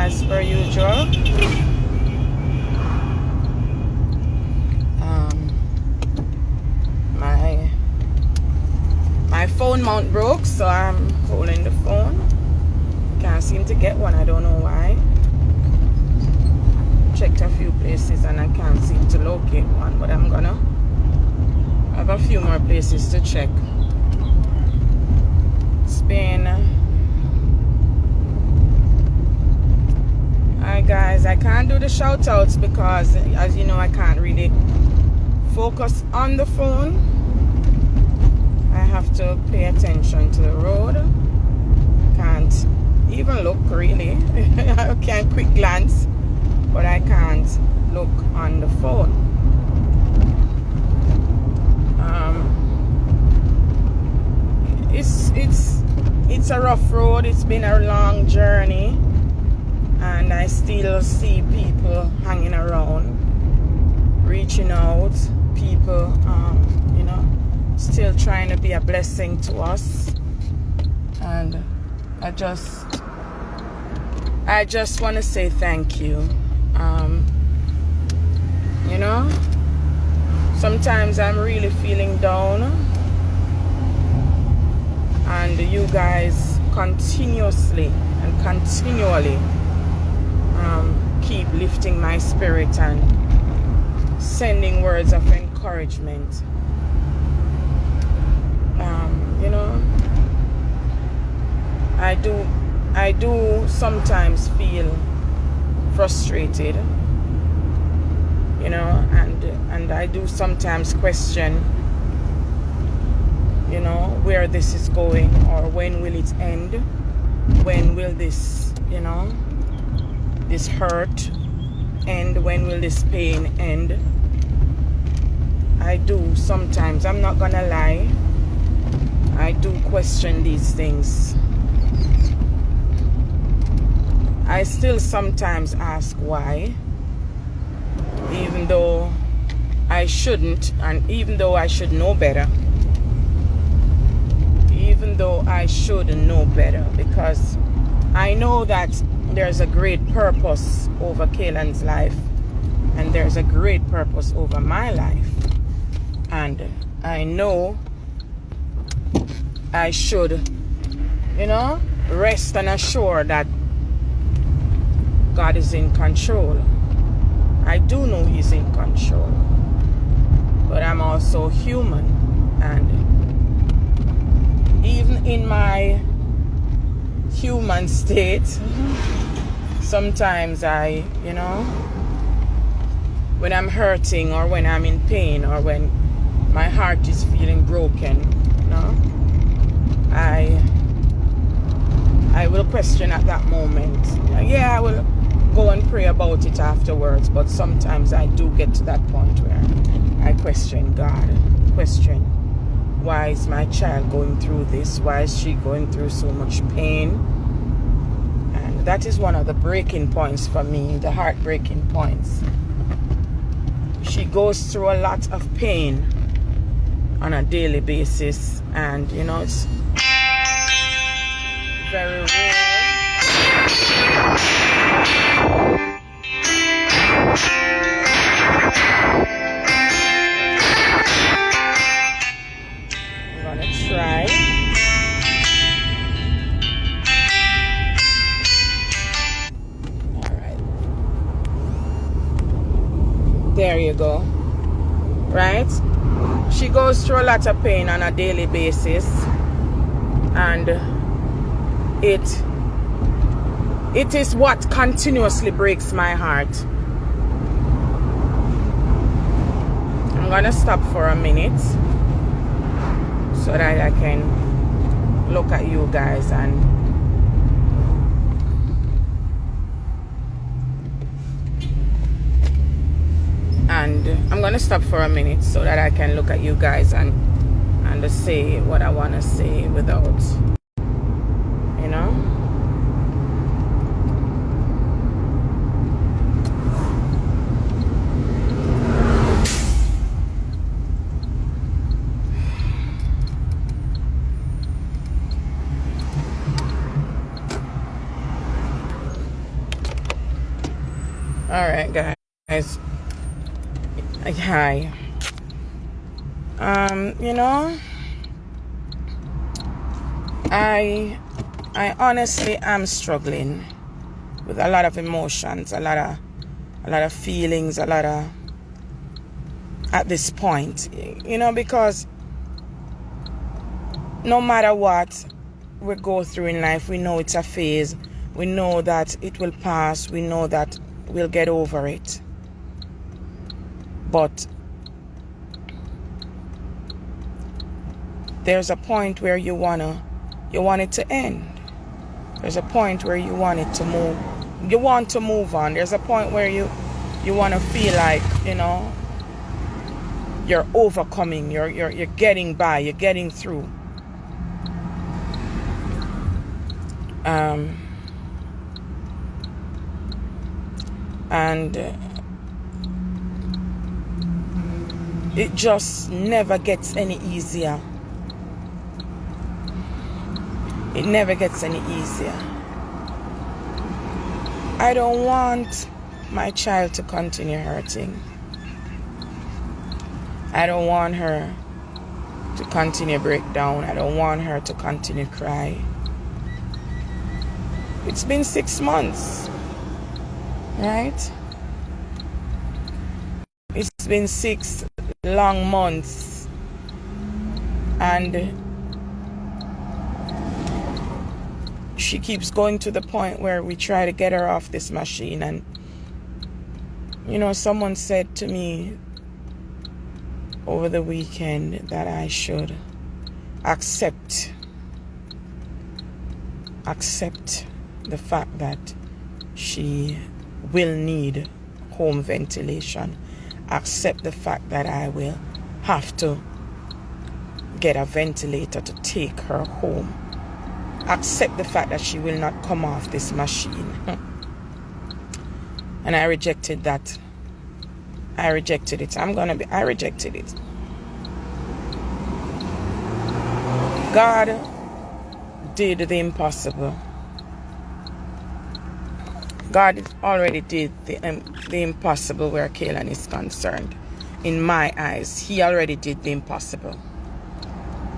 as per usual. My phone mount broke, so I'm holding the phone. Can't seem to get one, I don't know why. Checked a few places and I can't seem to locate one, but I'm gonna have a few more places to check. It's been... Alright guys, I can't do the shout outs because as you know I can't really focus on the phone. I have to pay attention to the road. Can't even look really. I can quick glance, but I can't look on the phone. It's a rough road. It's been a long journey, and I still see people hanging around, reaching out. People, you know, still trying to be a blessing to us, and I just want to say thank you. You know, sometimes I'm really feeling down, and you guys continuously and continually keep lifting my spirit and sending words of encouragement. You know, I do sometimes feel frustrated, you know, and I do sometimes question, you know, where this is going, or when will it end? When will this, you know, this hurt end? When will this pain end? I do sometimes, I'm not gonna lie, I do question these things. I still sometimes ask why, even though I shouldn't, and even though I should know better. Even though I should know better, because I know that there's a great purpose over Kaylan's life, and there's a great purpose over my life. And I know I should, you know, rest and assure that God is in control. I do know He's in control, but I'm also human, and even in my human state, sometimes I, you know, when I'm hurting, or when I'm in pain, or when my heart is feeling broken, you know, I will question at that moment. Yeah, I will go and pray about it afterwards, but sometimes I do get to that point where I question God, question, why is my child going through this? Why is she going through so much pain? And that is one of the breaking points for me, the heartbreaking points. She goes through a lot of pain on a daily basis, and you know, it's very rare. I'm gonna try. Alright. There you go. Right? She goes through a lot of pain on a daily basis, and it is what continuously breaks my heart. I'm gonna stop for a minute so that I can look at you guys, and I'm gonna stop for a minute so that I can look at you guys and say what I want to say without, you know. Alright, guys. Hi. You know, I honestly am struggling with a lot of emotions, a lot of feelings, at this point, you know, because no matter what we go through in life, we know it's a phase. We know that it will pass. We know that we'll get over it. But there's a point where you want it to end. There's a point where you want it to move. You want to move on. There's a point where you want to feel like, you know, you're overcoming, you're getting by, you're getting through. And it just never gets any easier. It never gets any easier. I don't want my child to continue hurting. I don't want her to continue break down. I don't want her to continue cry. It's been 6 months, right? It's been 6 long months, and she keeps going to the point where we try to get her off this machine. And you know, someone said to me over the weekend that I should accept the fact that she will need home ventilation. Accept the fact that I will have to get a ventilator to take her home. Accept the fact that she will not come off this machine. And I rejected that. I rejected it. I rejected it. God did the impossible. God already did the impossible where Kaylan is concerned. In my eyes, He already did the impossible.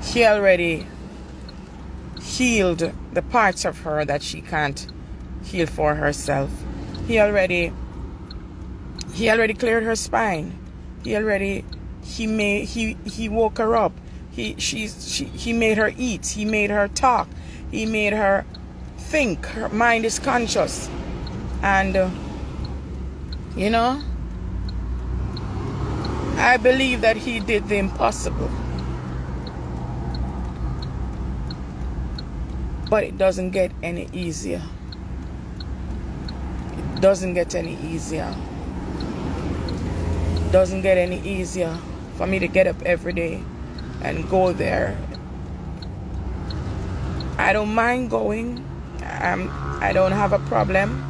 He already healed the parts of her that she can't heal for herself. He already cleared her spine. He woke her up. He made her eat. He made her talk. He made her think. Her mind is conscious. And you know, I believe that He did the impossible. But it doesn't get any easier. It doesn't get any easier. It doesn't get any easier for me to get up every day and go there. I don't mind going. I don't have a problem.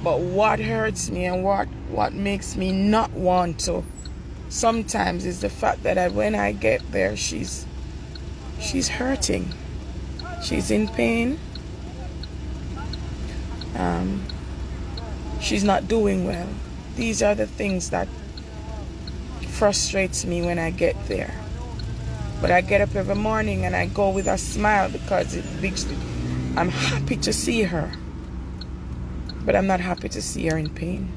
But what hurts me and what makes me not want to sometimes is the fact that when I get there, she's hurting. She's in pain. She's not doing well. These are the things that frustrates me when I get there. But I get up every morning and I go with a smile because I'm happy to see her. But I'm not happy to see her in pain.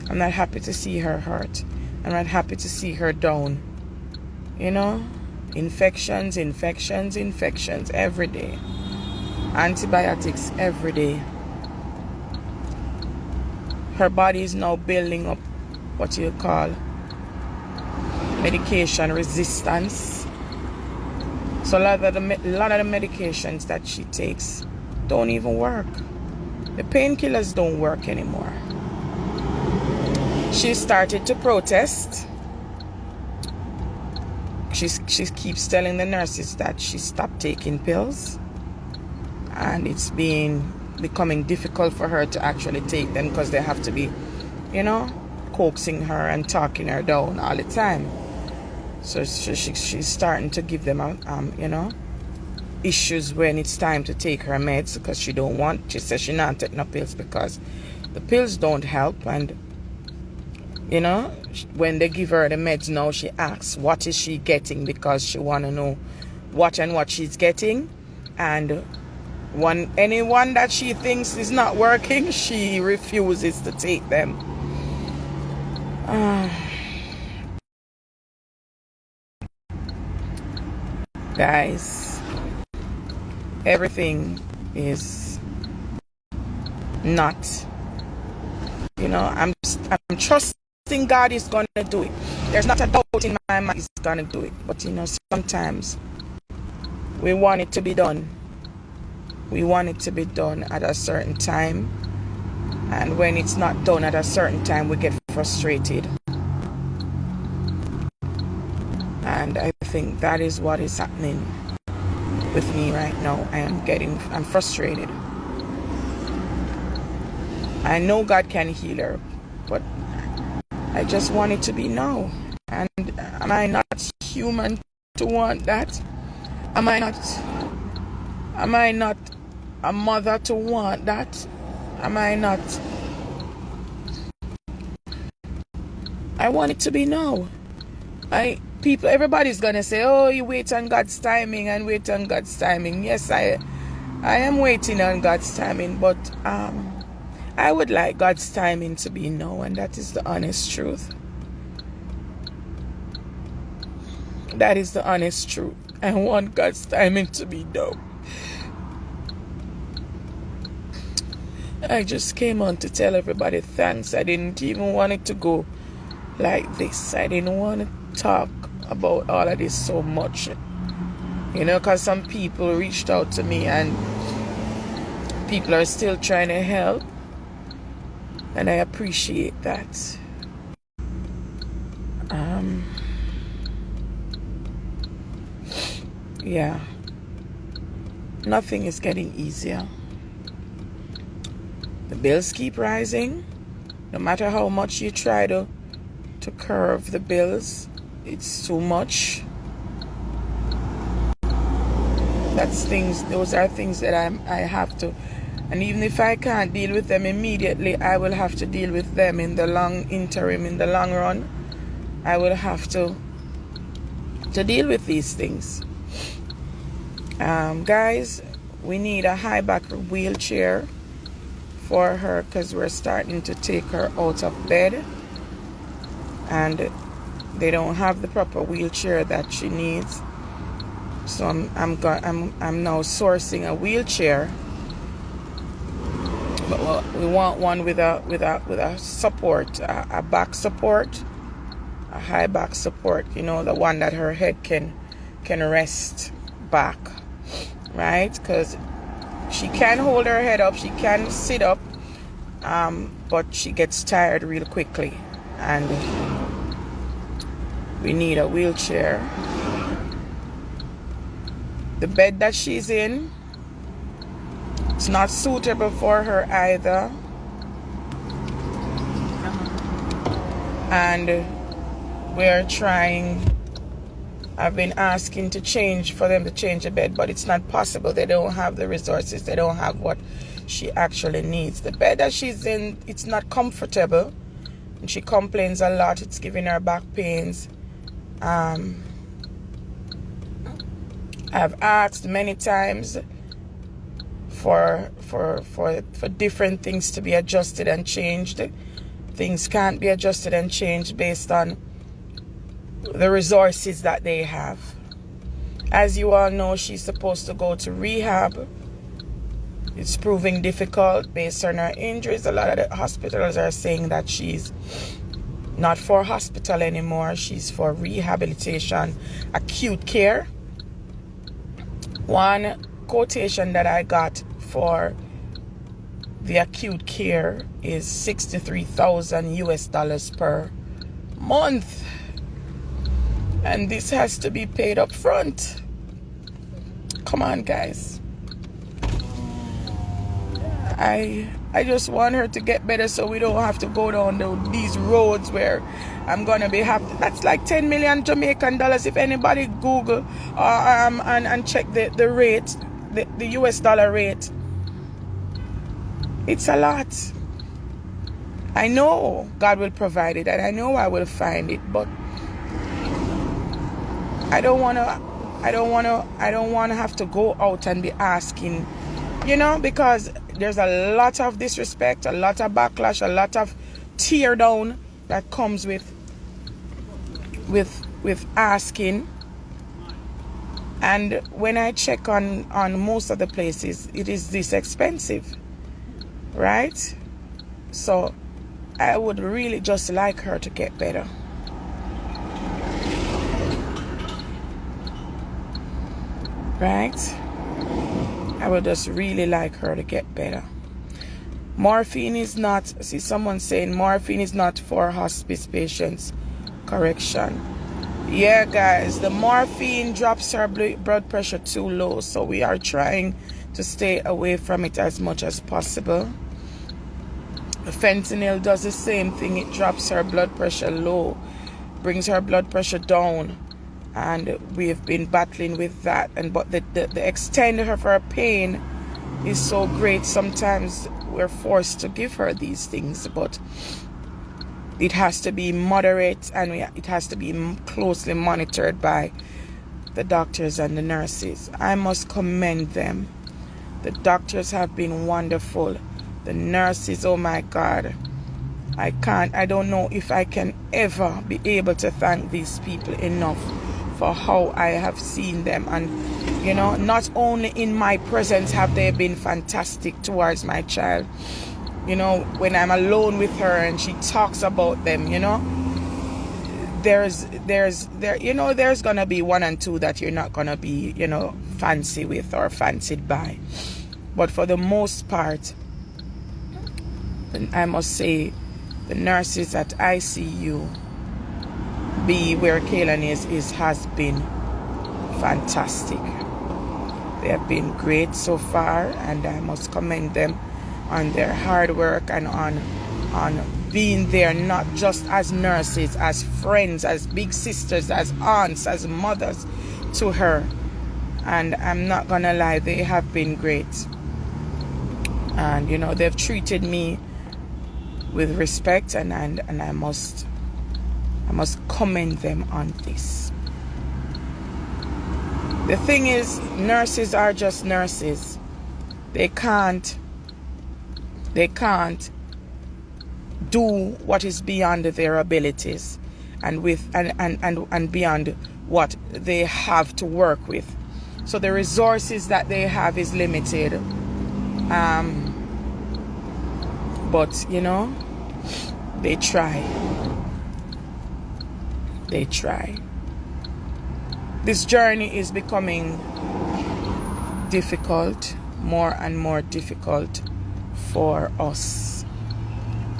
I'm not happy to see her hurt. I'm not happy to see her down. You know? Infections every day. Antibiotics every day. Her body is now building up what you call medication resistance. So a lot of the medications that she takes don't even work. The painkillers don't work anymore. She started to protest. She keeps telling the nurses that she stopped taking pills. And it's becoming difficult for her to actually take them because they have to be, you know, coaxing her and talking her down all the time. So she's starting to give them, you know, issues when it's time to take her meds because she says she not take no pills because The pills don't help, and you know, when they give her the meds now, she asks what is she getting, because she want to know what she's getting. And anyone that she thinks is not working, she refuses to take them. Guys, everything is not, I'm trusting God is going to do it. There's not a doubt in my mind he's going to do it. But sometimes we want it to be done. We want it to be done at a certain time. And when it's not done at a certain time, we get frustrated. And I think that is what is happening with me right now. I'm frustrated. I know God can heal her, but I just want it to be now. And am I not human to want that? Am I not a mother to want that? Am I not? I want it to be now. Everybody's gonna say, oh, you wait on God's timing and wait on God's timing. Yes, I am waiting on God's timing, but I would like God's timing to be now, and that is the honest truth. That is the honest truth. I want God's timing to be now. I just came on to tell everybody thanks. I didn't even want it to go like this. I didn't want to talk about all of this so much. Because some people reached out to me and people are still trying to help. And I appreciate that. Yeah. Nothing is getting easier. The bills keep rising. No matter how much you try to curb the bills, it's too much. Those are things that I have to, and even if I can't deal with them immediately, I will have to deal with them in the long run. I will have to deal with these things. Guys, we need a high back wheelchair for her, because we're starting to take her out of bed and they don't have the proper wheelchair that she needs. So I'm now sourcing a wheelchair, but we want one with a support, a back support, a high back support. The one that her head can rest back, right? Because she can hold her head up, she can sit up, but she gets tired real quickly, and we need a wheelchair. The bed that she's in, it's not suitable for her either. And I've been asking for them to change the bed, but it's not possible. They don't have the resources. They don't have what she actually needs. The bed that she's in, it's not comfortable, and she complains a lot. It's giving her back pains. I've asked many times for different things to be adjusted and changed. Things can't be adjusted and changed based on the resources that they have. As you all know, she's supposed to go to rehab. It's proving difficult based on her injuries. A lot of the hospitals are saying that she's not for hospital anymore. She's for rehabilitation, acute care. One quotation that I got for the acute care is $63,000 per month. And this has to be paid up front. Come on, guys. I just want her to get better so we don't have to go down these roads where I'm going to be happy. That's like 10 million Jamaican dollars. If anybody Google and check the rate, the US dollar rate, it's a lot. I know God will provide it, and I know I will find it, but I don't want to have to go out and be asking, because there's a lot of disrespect, a lot of backlash, a lot of tear down that comes with asking. And when I check on most of the places, it is this expensive, right? So I would really just like her to get better. Right? I would just really like her to get better. Morphine is not, see someone saying morphine is not for hospice patients. Correction. Yeah, guys, the morphine drops her blood pressure too low, so we are trying to stay away from it as much as possible. The fentanyl does the same thing. It drops her blood pressure low, brings her blood pressure down, and we've been battling with that. But the extent of her pain is so great. Sometimes we're forced to give her these things, but it has to be moderate, and it has to be closely monitored by the doctors and the nurses. I must commend them. The doctors have been wonderful. The nurses, oh my God. I don't know if I can ever be able to thank these people enough for how I have seen them. And, not only in my presence have they been fantastic towards my child. When I'm alone with her and she talks about them, there's gonna be one and two that you're not gonna be, fancy with or fancied by. But for the most part, I must say, the nurses at ICU B, where Kaylan has been fantastic. They have been great so far, and I must commend them on their hard work and on being there, not just as nurses, as friends, as big sisters, as aunts, as mothers to her. And I'm not gonna lie, they have been great. And they've treated me with respect, and I must commend them on this. The thing is, nurses are just nurses. They can't do what is beyond their abilities and beyond what they have to work with. So the resources that they have is limited. But they try. They try. This journey is becoming difficult, more and more difficult for us,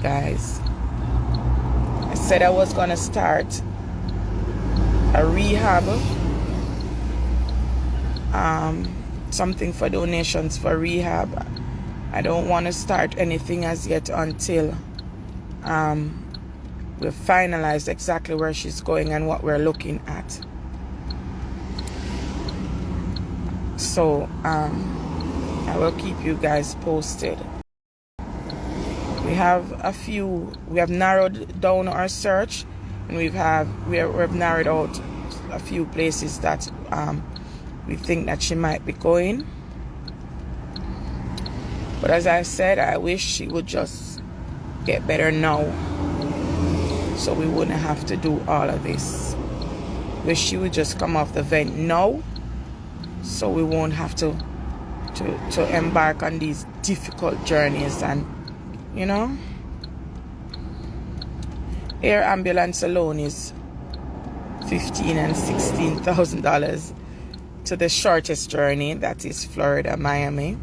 guys. I said I was gonna start a rehab, something for donations for rehab. I don't want to start anything as yet until we've finalized exactly where she's going and what we're looking at. So I will keep you guys posted. We have narrowed down our search, and we've narrowed out a few places that we think that she might be going. But as I said, I wish she would just get better now, so we wouldn't have to do all of this. Wish she would just come off the vent now, so we won't have to embark on these difficult journeys. And air ambulance alone is $15,000 and $16,000 to the shortest journey, that is Florida, Miami.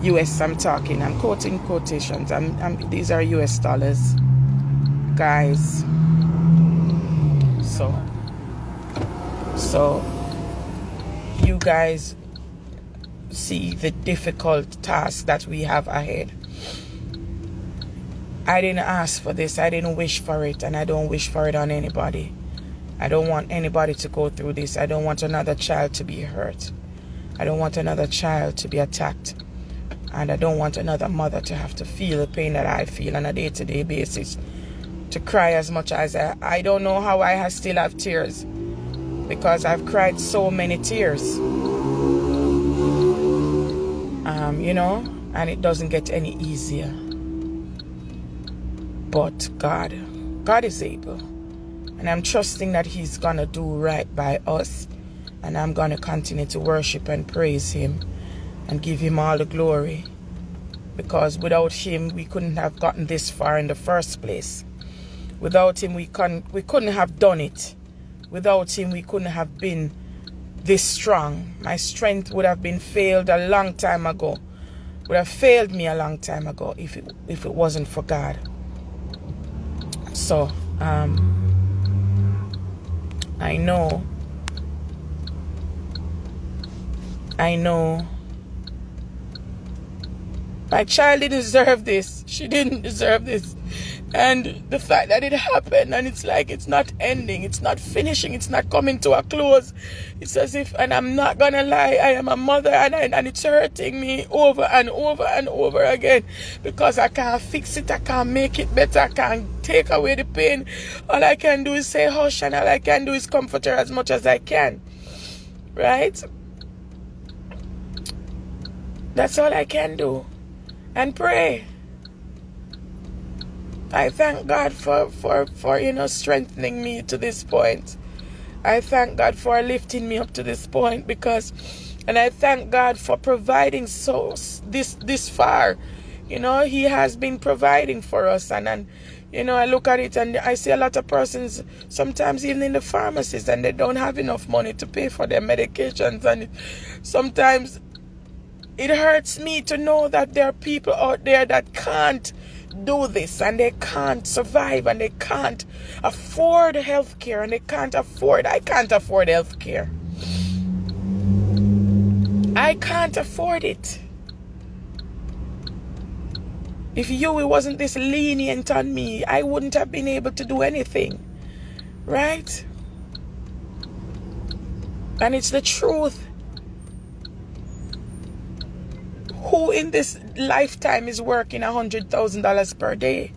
US, I'm quoting quotations. These are US dollars, guys. So you guys see the difficult task that we have ahead. I didn't ask for this. I didn't wish for it, and I don't wish for it on anybody. I don't want anybody to go through this. I don't want another child to be hurt. I don't want another child to be attacked. And I don't want another mother to have to feel the pain that I feel on a day-to-day basis. To cry as much as I don't know how I still have tears. Because I've cried so many tears. You know, and it doesn't get any easier. But God is able. And I'm trusting that He's going to do right by us. And I'm going to continue to worship and praise Him and give Him all the glory. Because without Him, we couldn't have gotten this far in the first place. Without Him, we couldn't have done it. Without Him, we couldn't have been this strong. My strength would have been failed a long time ago. Would have failed me a long time ago if it wasn't for God. So, I know my child didn't deserve this. She didn't deserve this. And the fact that it happened, and it's like it's not ending, it's not finishing, it's not coming to a close. It's as if, and I'm not gonna lie, I am a mother, and it's hurting me over and over and over again, because I can't fix it, I can't make it better, I can't take away the pain. All I can do is say hush, and all I can do is comfort her as much as I can. Right? That's all I can do. And pray. I thank God for strengthening me to this point. I thank God for lifting me up to this point, and I thank God for providing this far. You know, He has been providing for us, and you know, I look at it and I see a lot of persons, sometimes even in the pharmacies, and they don't have enough money to pay for their medications, and sometimes it hurts me to know that there are people out there that can't do this, and they can't survive, and they can't afford health care, and I can't afford health care. I can't afford it. If Yui wasn't this lenient on me, I wouldn't have been able to do anything. Right? And it's the truth. Who in this lifetime is working $100,000 per day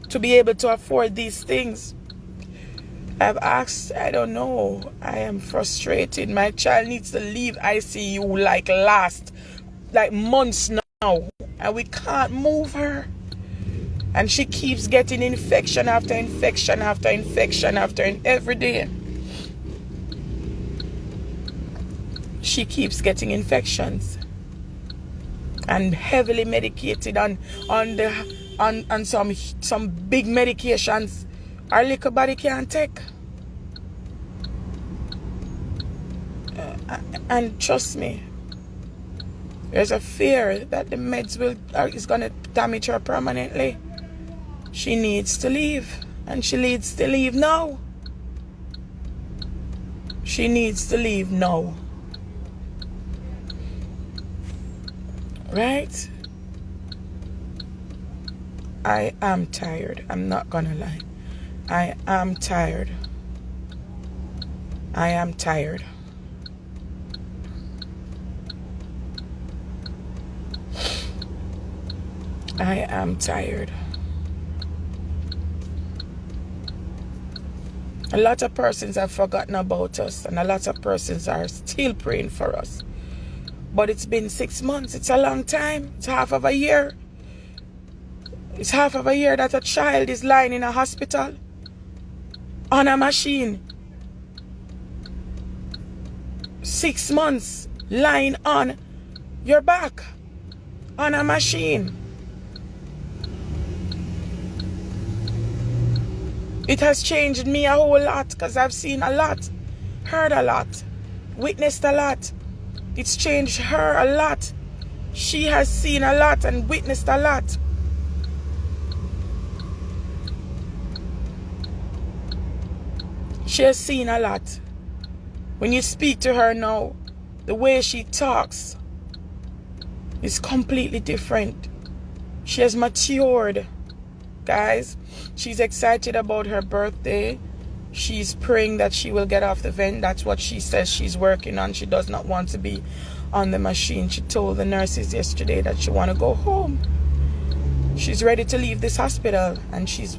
to be able to afford these things? I've asked, I don't know. I am frustrated. My child needs to leave ICU like months now. And we can't move her. And she keeps getting infection after infection after infection every day. She keeps getting infections. And heavily medicated on some big medications our little body can't take. And trust me, there's a fear that the meds is going to damage her permanently. She needs to leave, and she needs to leave now. She needs to leave now. Right? I am tired. I'm not gonna lie. I am tired. I am tired. I am tired. A lot of persons have forgotten about us, and a lot of persons are still praying for us. But it's been 6 months. It's a long time. It's half of a year. It's half of a year that a child is lying in a hospital on a machine. 6 months lying on your back on a machine. It has changed me a whole lot, because I've seen a lot, heard a lot, witnessed a lot. It's changed her a lot. She has seen a lot and witnessed a lot. She has seen a lot. When you speak to her now, the way she talks is completely different. She has matured, guys. She's excited about her birthday. She's praying that she will get off the vent. That's what she says she's working on. She does not want to be on the machine. She told the nurses yesterday that she want to go home. She's ready to leave this hospital, and she's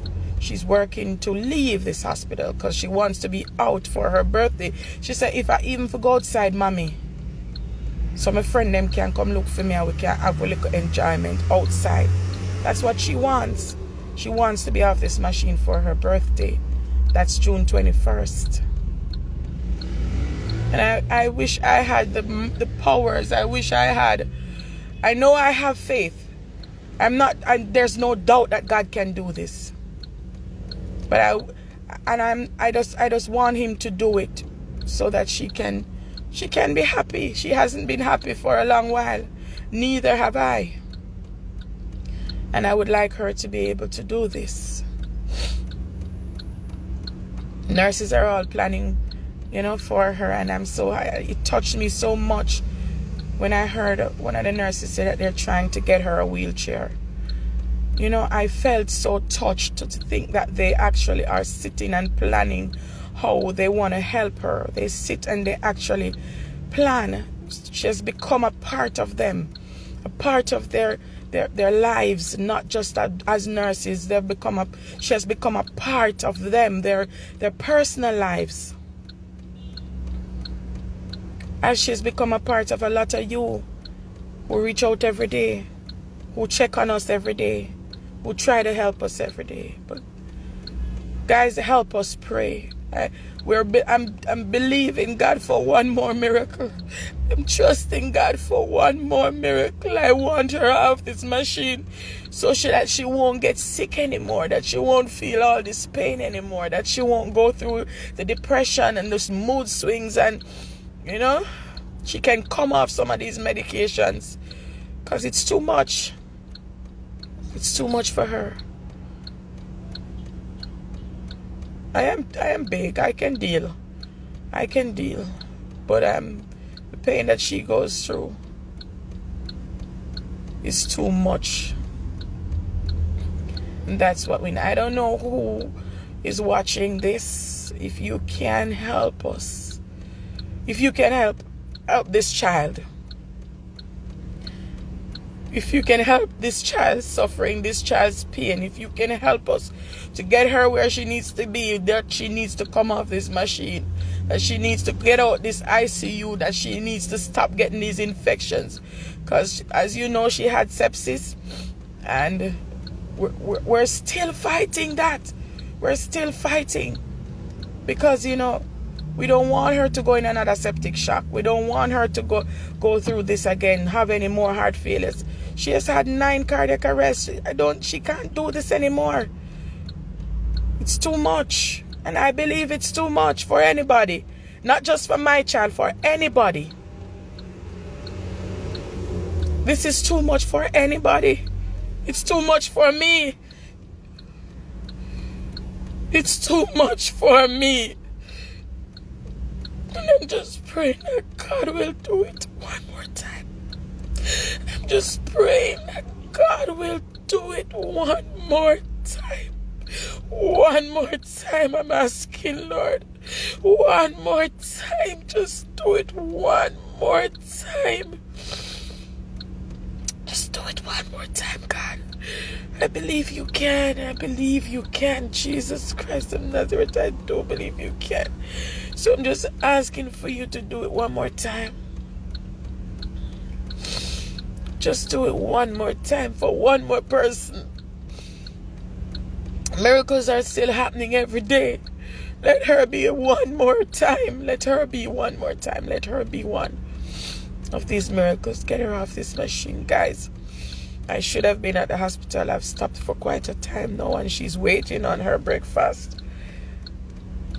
working to leave this hospital because she wants to be out for her birthday. She said, if I even go outside, mommy, so my friend them can come look for me and we can have a little enjoyment outside. That's what she wants. She wants to be off this machine for her birthday. That's June 21st. And I wish I had the powers. I wish I had. I know I have faith. There's no doubt that God can do this. But I just want him to do it so that she can be happy. She hasn't been happy for a long while. Neither have I. And I would like her to be able to do this. Nurses are all planning, for her, and it touched me so much when I heard one of the nurses say that they're trying to get her a wheelchair. I felt so touched to think that they actually are sitting and planning how they want to help her. They sit and they actually plan. She has become a part of them, a part of their lives, not just as nurses. She has become a part of them, their personal lives. As she's become a part of a lot of you who reach out every day, who check on us every day, who try to help us every day. But guys, help us pray. I'm believing God for one more miracle. I'm trusting God for one more miracle. I want her off this machine so that she won't get sick anymore, that she won't feel all this pain anymore, that she won't go through the depression and those mood swings, and she can come off some of these medications because it's too much. It's too much for her. I am big. I can deal. But the pain that she goes through is too much. And that's what I don't know who is watching this. If you can help us, if you can help this child, if you can help this child's suffering, this child's pain, if you can help us to get her where she needs to be, that she needs to come off this machine, that she needs to get out this ICU, that she needs to stop getting these infections. Because as you know, she had sepsis, and we're still fighting that. We're still fighting because, we don't want her to go in another septic shock. We don't want her to go through this again, have any more heart failures. She has had 9 cardiac arrests. She can't do this anymore. It's too much. And I believe it's too much for anybody. Not just for my child, for anybody. This is too much for anybody. It's too much for me. It's too much for me. And I'm just praying that God will do it one more time. I'm just praying that God will do it one more time. One more time, I'm asking, Lord. One more time. Just do it one more time. Just do it one more time, God. I believe you can. I believe you can. Jesus Christ of Nazareth, I do believe you can. So I'm just asking for you to do it one more time. Just do it one more time for one more person. Miracles are still happening every day. Let her be one more time. Let her be one more time. Let her be one of these miracles. Get her off this machine, guys. I should have been at the hospital. I've stopped for quite a time now, and she's waiting on her breakfast.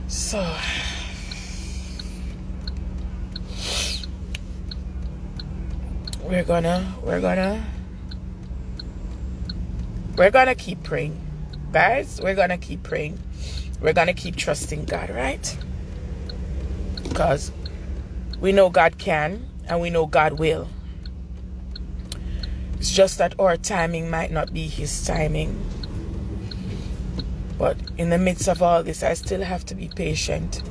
So we're gonna keep praying, guys. We're gonna keep praying. We're gonna keep trusting God, right? Because we know God can, and we know God will. It's just that our timing might not be His timing. But in the midst of all this, I still have to be patient.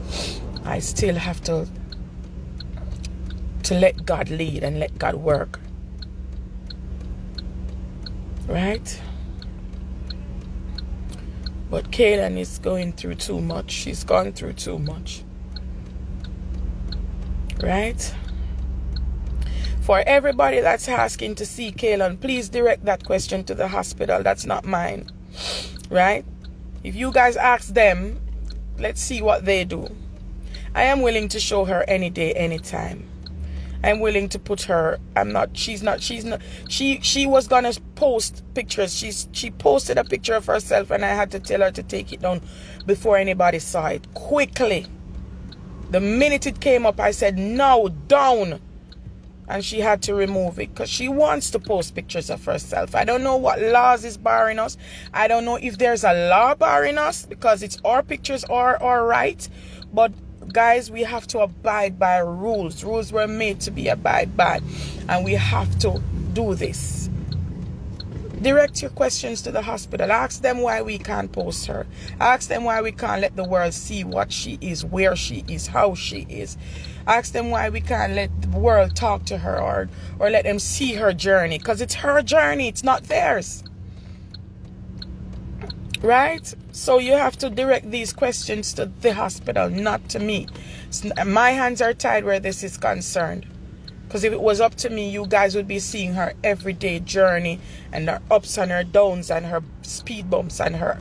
I still have to to let God lead and let God work. Right? But Kaylan is going through too much. She's gone through too much. Right? For everybody that's asking to see Kaylan, please direct that question to the hospital. That's not mine. Right? If you guys ask them, let's see what they do. I am willing to show her any day, anytime. I'm willing to put her, she was gonna post pictures. She posted a picture of herself and I had to tell her to take it down before anybody saw it. Quickly. The minute it came up, I said, no, down. And she had to remove it because she wants to post pictures of herself. I don't know what laws is barring us. I don't know if there's a law barring us because it's our pictures are our right. But guys, we have to abide by rules. Rules were made to be abided by. And we have to do this. Direct your questions to the hospital. Ask them why we can't post her. Ask them why we can't let the world see what she is, where she is, how she is. Ask them why we can't let the world talk to her or let them see her journey. Because it's her journey. It's not theirs. Right? So you have to direct these questions to the hospital, not to me. My hands are tied where this is concerned. Because if it was up to me, you guys would be seeing her everyday journey and her ups and her downs and her speed bumps and her,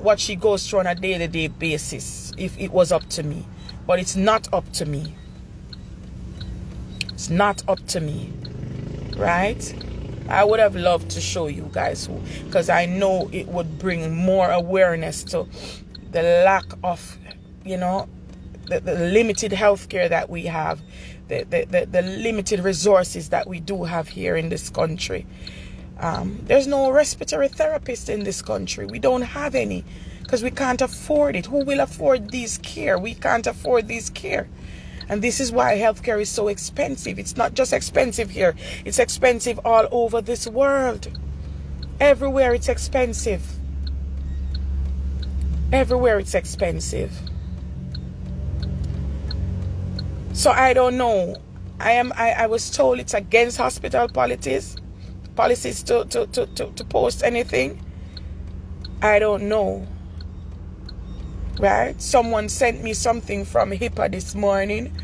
what she goes through on a day-to-day basis if it was up to me. But it's not up to me. It's not up to me. Right? I would have loved to show you guys because I know it would bring more awareness to the lack of, the limited healthcare that we have. The limited resources that we do have here in this country. There's no respiratory therapist in this country. We don't have any because we can't afford it. Who will afford these care? We can't afford these care. And this is why healthcare is so expensive. It's not just expensive here. It's expensive all over this world. Everywhere it's expensive. Everywhere it's expensive. So I don't know. I was told it's against hospital policies to post anything. I don't know. Right? Someone sent me something from HIPAA this morning.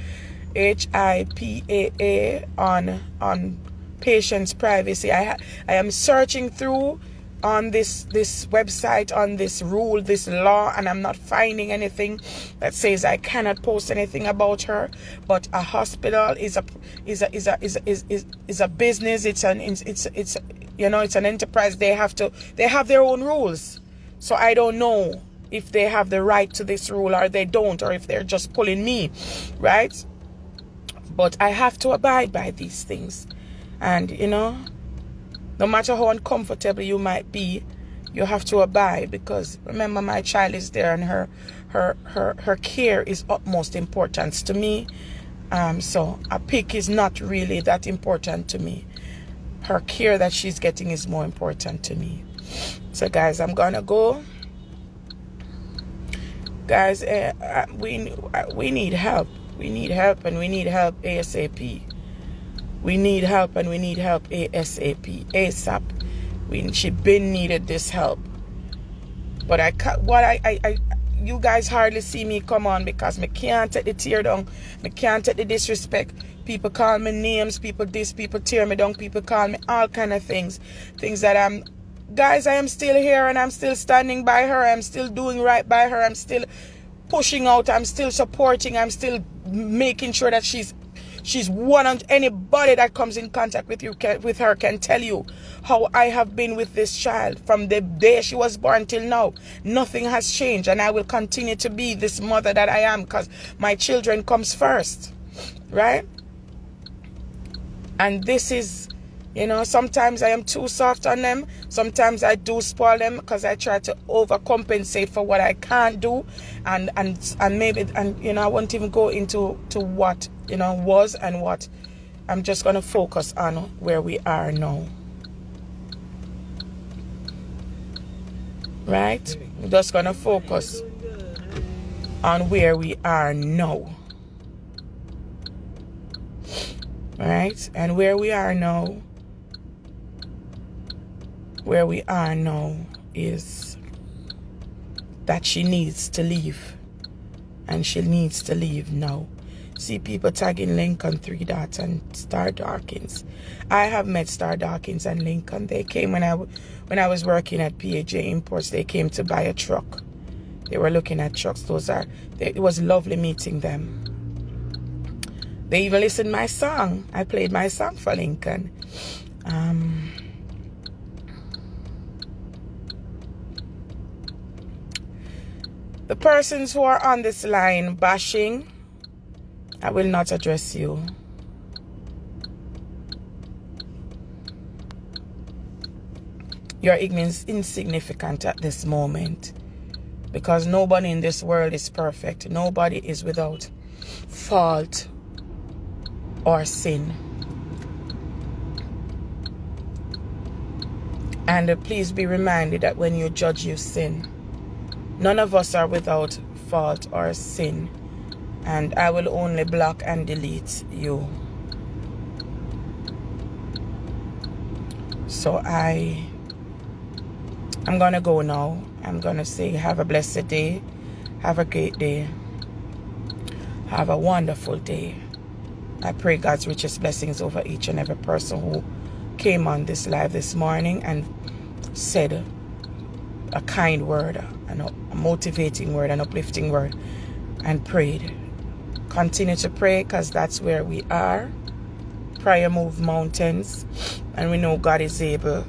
HIPAA on patients' privacy. I am searching through on this website, on this rule, this law, and I'm not finding anything that says I cannot post anything about her. But a hospital is a business. It's an enterprise. They have their own rules. So I don't know if they have the right to this rule or they don't, or if they're just pulling me, right? But I have to abide by these things, and no matter how uncomfortable you might be, you have to abide because remember, my child is there and her care is utmost importance to me. So a pic is not really that important to me. Her care that she's getting is more important to me. So guys, I'm gonna go. Guys, we need help. We need help, and we need help ASAP. We need help, and we need help ASAP. She been needed this help. But you guys hardly see me come on because me can't take the tear down. Me can't take the disrespect. People call me names. People tear me down. People call me all kind of things. Things that guys, I am still here and I'm still standing by her. I'm still doing right by her. I'm still pushing out. I'm still supporting. I'm still making sure that she's one on anybody that comes in contact with her can tell you how I have been with this child from the day she was born till now. Nothing has changed, and I will continue to be this mother that I am because my children comes first, right? And this is, sometimes I am too soft on them. Sometimes I do spoil them because I try to overcompensate for what I can't do, and maybe I won't even go into what was and what. I'm just gonna focus on where we are now. Right? I'm just gonna focus on where we are now. Right? And where we are now is that she needs to leave. And she needs to leave now. See people tagging Lincoln 3 Dots and Star Dawkins. I have met Star Dawkins and Lincoln. They came when I was working at PAJ Imports. They came to buy a truck. They were looking at trucks. It was lovely meeting them. They even listened to my song. I played my song for Lincoln. The persons who are on this line bashing, I will not address you. You're insignificant at this moment, because nobody in this world is perfect. Nobody is without fault or sin. And please be reminded that when you judge, you sin. None of us are without fault or sin. And I will only block and delete you. So I'm going to go now. I'm going to say have a blessed day. Have a great day. Have a wonderful day. I pray God's richest blessings over each and every person who came on this live this morning and said a kind word, a motivating word, an uplifting word, and prayed. Continue to pray, because that's where we are. Prayer moves mountains, and we know God is able.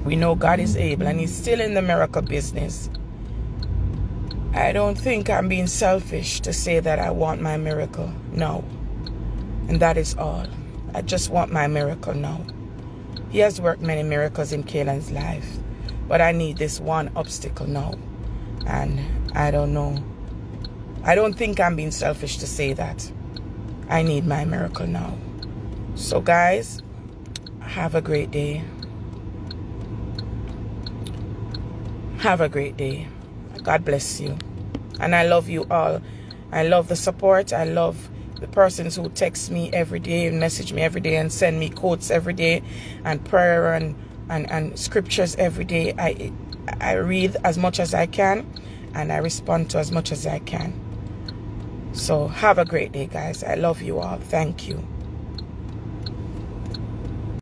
We know God is able, and He's still in the miracle business. I don't think I'm being selfish to say that I want my miracle. No. And that is all. I just want my miracle now. He has worked many miracles in Kaylan's life, but I need this one obstacle now. And I don't know. I don't think I'm being selfish to say that. I need my miracle now. So guys, have a great day. Have a great day. God bless you. And I love you all. I love the support. I love the persons who text me every day and message me every day and send me quotes every day and prayer and scriptures every day. I read as much as I can, and I respond to as much as I can. So have a great day, guys. I love you all. Thank you.